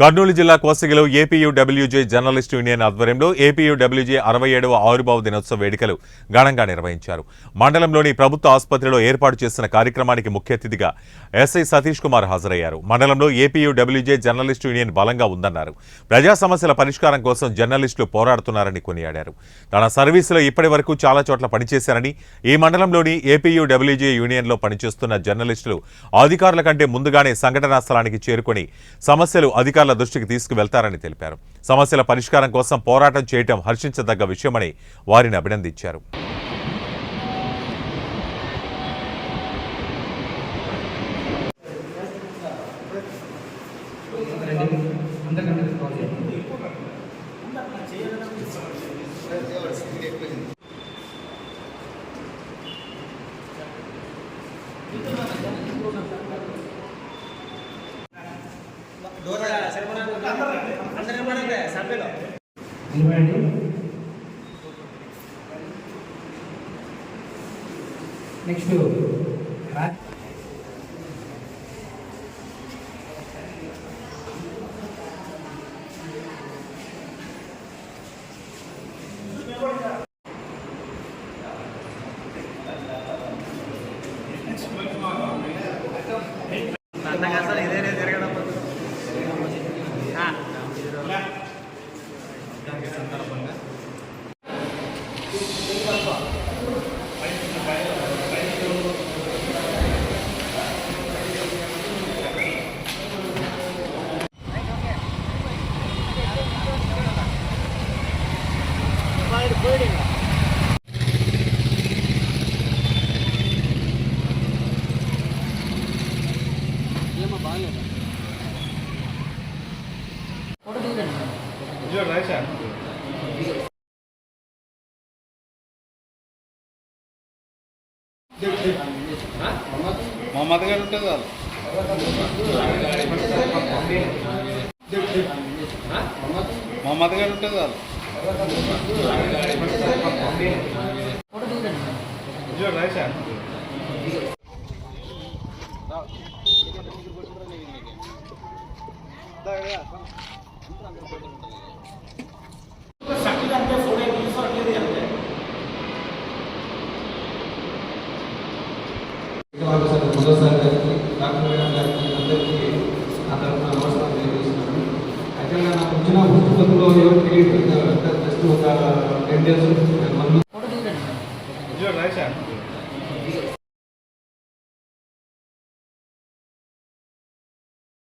కర్నూలు జిల్లా కోసిగిలో APUWJ journalist union ఆధ్వర్యంలో APUWJ 67వ ఆవిర్భావ దినోత్సవ వేడుకలు ఘనంగా నిర్వహించారు. మండలంలోని ప్రభుత్వ ఆసుపత్రిలో ఏర్పాటు చేసిన కార్యక్రమానికి ముఖ్య అతిథిగా ఎస్ఐ సతీష్ కుమార్ హాజరయ్యారు. మండలంలో ఏపీయూడబ్ల్యూజే జర్నలిస్టు యూనియన్ బలంగా ఉందన్నారు. ప్రజా సమస్యల పరిష్కారం కోసం జర్నలిస్టులు పోరాడుతున్నారని కొనియాడారు. తన సర్వీసులో ఇప్పటి వరకు చాలా చోట్ల పనిచేశారని, ఈ మండలంలోని ఏపీయూడబ్ల్యూజే యూనియన్లో పనిచేస్తున్న జర్నలిస్టులు అధికారుల కంటే ముందుగానే సంఘటనా స్థలానికి చేరుకుని సమస్యలు అధికారుల దృష్టికి తీసుకువెళ్తారని తెలిపారు. సమస్యల పరిష్కారం కోసం పోరాటం చేయటం హర్షించదగ్గ విషయమని వారిని అభినందించారు. నెక్స్ట్ మొహమ్మద్ గారు ఉంటుంది కాదు మొహమ్మద్ గారు ఉంటుంది కాదు మొదటిసారి గారికి డాక్టర్ మేడం గారికి అందరికీ నా తరఫున నమస్కారం తెలియజేస్తున్నాను. యాక్చువల్గా నాకు వచ్చిన పుస్తకంలో ఎవరు తెలియదు, జస్ట్ ఒక 10 days